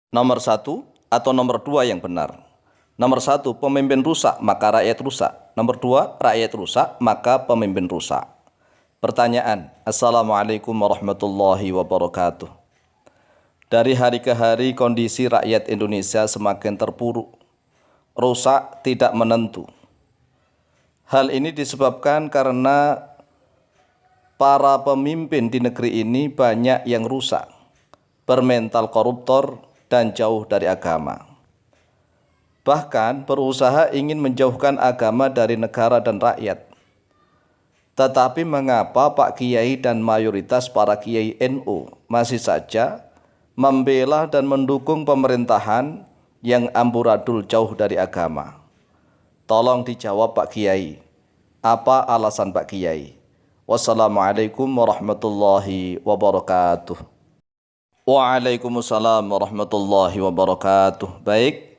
Nomor satu atau nomor dua yang benar? Nomor satu, pemimpin rusak maka rakyat rusak. Nomor dua, rakyat rusak maka pemimpin rusak. Pertanyaan, Assalamualaikum warahmatullahi wabarakatuh. Dari hari ke hari kondisi rakyat Indonesia semakin terpuruk. Rusak tidak menentu. Hal ini disebabkan karena para pemimpin di negeri ini banyak yang rusak, bermental koruptor dan jauh dari agama. Bahkan berusaha ingin menjauhkan agama dari negara dan rakyat. Tetapi mengapa Pak Kiai dan mayoritas para Kiai NU masih saja membela dan mendukung pemerintahan yang amburadul jauh dari agama? Tolong dijawab Pak Kiai. Apa alasan Pak Kiai? Wassalamualaikum warahmatullahi wabarakatuh. Waalaikumsalam warahmatullahi wabarakatuh. Baik.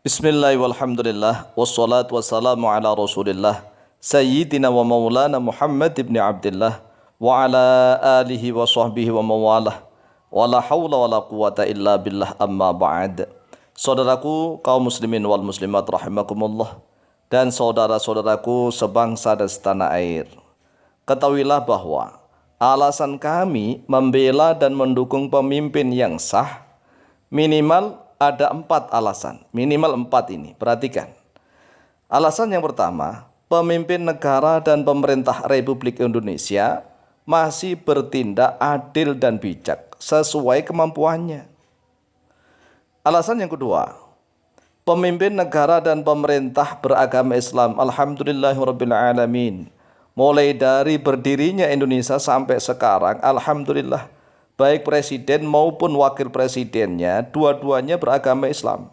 Bismillah walhamdulillah wassalatu wassalamu ala rasulillah Sayyidina wa maulana Muhammad ibn Abdillah wa ala alihi wa sahbihi wa mawalah wa la hawla wa la quwata illa billah amma ba'd. Saudaraku kaum muslimin wal muslimat rahimakumullah dan saudara-saudaraku sebangsa dan setanah air, ketahuilah bahwa alasan kami membela dan mendukung pemimpin yang sah minimal ada 4 alasan, minimal 4 ini. Perhatikan. Alasan yang pertama, pemimpin negara dan pemerintah Republik Indonesia masih bertindak adil dan bijak sesuai kemampuannya. Alasan yang kedua, pemimpin negara dan pemerintah beragama Islam, alhamdulillahirrabbilalamin, mulai dari berdirinya Indonesia sampai sekarang, alhamdulillah, baik presiden maupun wakil presidennya dua-duanya beragama Islam.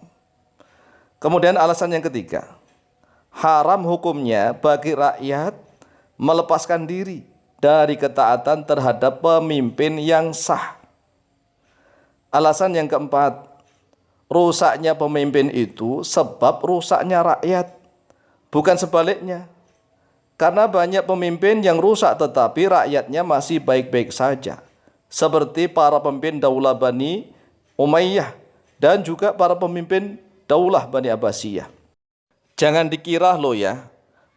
Kemudian alasan yang ketiga, haram hukumnya bagi rakyat melepaskan diri dari ketaatan terhadap pemimpin yang sah. Alasan yang keempat, rusaknya pemimpin itu sebab rusaknya rakyat, bukan sebaliknya. Karena banyak pemimpin yang rusak tetapi rakyatnya masih baik-baik saja, seperti para pemimpin Daulah Bani Umayyah dan juga para pemimpin Daulah Bani Abbasiyah. Jangan dikira loh ya,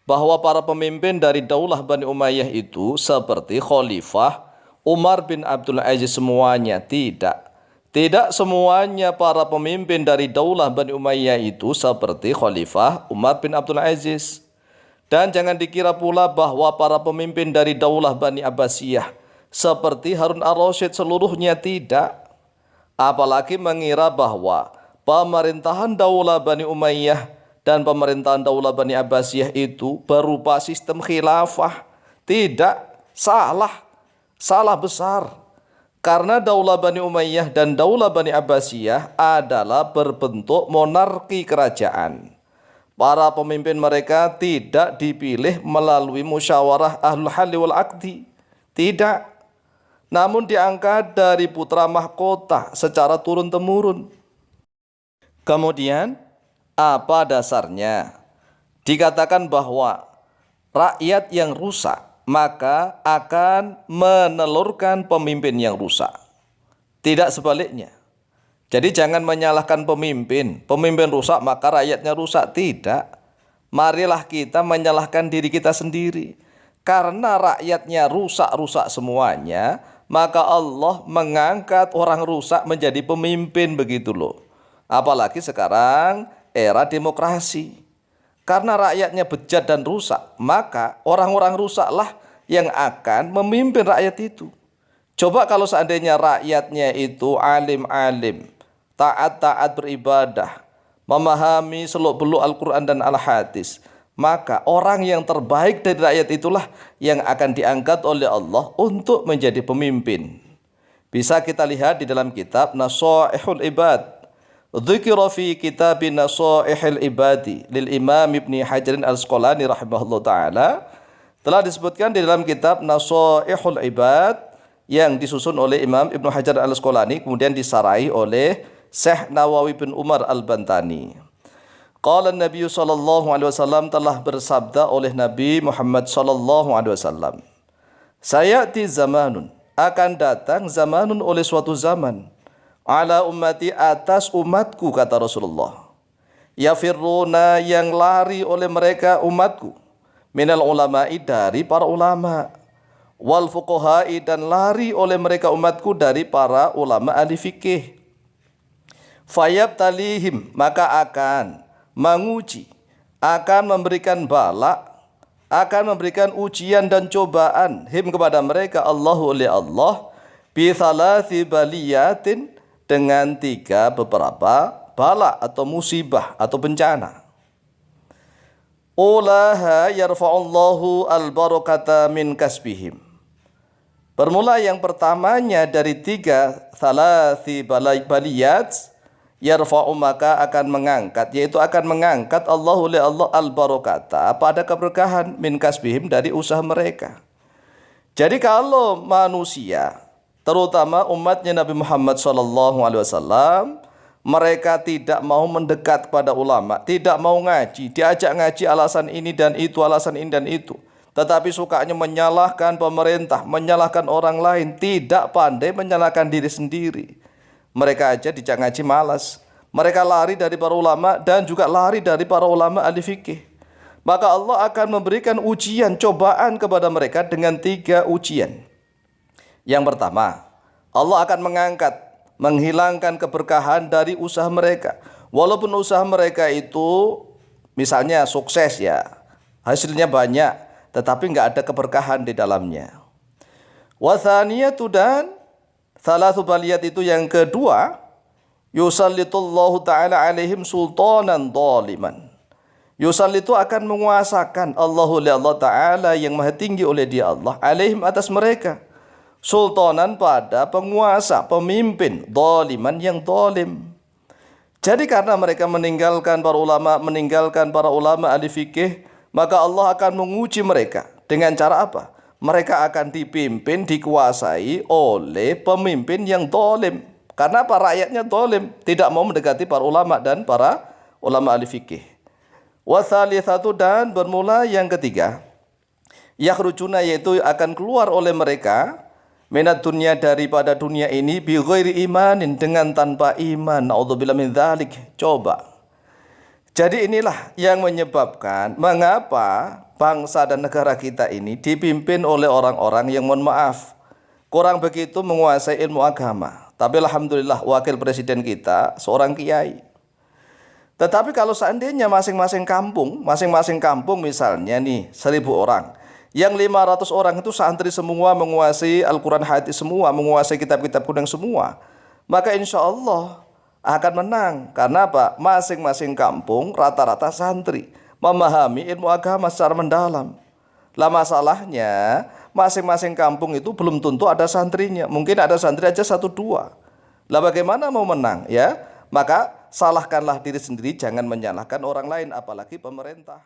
bahwa para pemimpin dari Daulah Bani Umayyah itu seperti Khalifah Umar bin Abdul Aziz semuanya. Tidak semuanya para pemimpin dari Daulah Bani Umayyah itu seperti Khalifah Umar bin Abdul Aziz. Dan jangan dikira pula bahwa para pemimpin dari Daulah Bani Abbasiyah seperti Harun ar-Rasyid seluruhnya, tidak. Apalagi mengira bahwa pemerintahan Daulah Bani Umayyah dan pemerintahan Daulah Bani Abbasiyah itu berupa sistem khilafah. Tidak, salah besar. Karena Daulah Bani Umayyah dan Daulah Bani Abbasiyah adalah berbentuk monarki kerajaan. Para pemimpin mereka tidak dipilih melalui musyawarah ahlul halli wal aqdi. Tidak. Namun diangkat dari putra mahkota secara turun-temurun. Kemudian, apa dasarnya? Dikatakan bahwa rakyat yang rusak maka akan menelurkan pemimpin yang rusak. Tidak sebaliknya. Jadi jangan menyalahkan pemimpin rusak maka rakyatnya rusak. Tidak. Marilah kita menyalahkan diri kita sendiri. Karena rakyatnya rusak-rusak semuanya, maka Allah mengangkat orang rusak menjadi pemimpin, begitu loh. Apalagi sekarang era demokrasi. Karena rakyatnya bejat dan rusak, maka orang-orang rusaklah yang akan memimpin rakyat itu. Coba kalau seandainya rakyatnya itu alim-alim, taat-taat beribadah, memahami seluk-beluk Al-Quran dan Al-Hadis, maka orang yang terbaik dari rakyat itulah yang akan diangkat oleh Allah untuk menjadi pemimpin. Bisa kita lihat di dalam kitab Nasaihul Ibad. Dzikra fi kitab Nasaihul Ibadi lil Imam Ibnu Hajar Al-Asqalani rahimahullah taala, telah disebutkan di dalam kitab Nasaihul Ibad yang disusun oleh Imam Ibnu Hajar Al-Asqalani kemudian disarai oleh Syekh Nawawi bin Umar Al-Bantani. Qala Nabi sallallahu alaihi wasallam, telah bersabda oleh Nabi Muhammad sallallahu alaihi wasallam, sayati zamanun, akan datang zamanun oleh suatu zaman, ala ummati atas umatku, kata Rasulullah. Yafirruna yang lari oleh mereka umatku, minal ulama'i dari para ulama, wal fuqaha'i dan lari oleh mereka umatku dari para ulama ahli fikih. Fayabtalihim maka akan menguji, akan memberikan bala, akan memberikan ujian dan cobaan him kepada mereka Allahu oleh Allah bi thalathi baliyatin dengan 3 beberapa bala atau musibah atau bencana. Ulaha yarfa'ullahu al-barakata min kasbihim. Bermula yang pertamanya dari 3 thalathi baliyat, yarfa'u maka akan mengangkat, yaitu akan mengangkat Allahu li Allah al-barakata pada keberkahan min kasbihim dari usaha mereka. Jadi kalau manusia, terutama umatnya Nabi Muhammad SAW, mereka tidak mau mendekat kepada ulama, tidak mau ngaji, diajak ngaji alasan ini dan itu, alasan ini dan itu, tetapi sukanya menyalahkan pemerintah, menyalahkan orang lain, tidak pandai menyalahkan diri sendiri. Mereka aja dijak ngaji malas. Mereka lari dari para ulama dan juga lari dari para ulama ahli fikih. Maka Allah akan memberikan ujian, cobaan kepada mereka dengan 3 ujian. Yang pertama, Allah akan mengangkat, menghilangkan keberkahan dari usaha mereka. Walaupun usaha mereka itu misalnya sukses ya, hasilnya banyak, tetapi nggak ada keberkahan di dalamnya. Wathaniyatu dan salatu baliyat itu yang kedua, yusallitullahu ta'ala alaihim sultanan dhaliman. Yusallitu akan menguasakan Allahu li Allah ta'ala yang maha tinggi oleh dia Allah, alaihim atas mereka, sultanan pada penguasa, pemimpin, dhaliman yang dhalim. Jadi karena mereka meninggalkan para ulama ahli fikih, maka Allah akan menguji mereka dengan cara apa? Mereka akan dipimpin, dikuasai oleh pemimpin yang dolim. Karena para rakyatnya dolim, tidak mau mendekati para ulama dan para ulama ahli fikih. Wathalithatu dan bermula yang ketiga, yakhrujuna yaitu akan keluar oleh mereka minat dunia daripada dunia ini bi ghairi imanin dengan tanpa iman. Naudzubillah min dzalik. Coba. Jadi inilah yang menyebabkan mengapa bangsa dan negara kita ini dipimpin oleh orang-orang yang mohon maaf kurang begitu menguasai ilmu agama. Tapi alhamdulillah wakil presiden kita seorang kiai. Tetapi kalau seandainya masing-masing kampung misalnya nih 1000 orang, yang 500 orang itu santri semua, menguasai Al-Quran hadis semua, menguasai kitab-kitab kuning semua, maka insya Allah akan menang. Karena apa? Masing-masing kampung rata-rata santri, memahami ilmu agama secara mendalam. Lah masalahnya masing-masing kampung itu belum tentu ada santrinya. Mungkin ada santri aja 1-2. Lah bagaimana mau menang ya? Maka salahkanlah diri sendiri, jangan menyalahkan orang lain, apalagi pemerintah.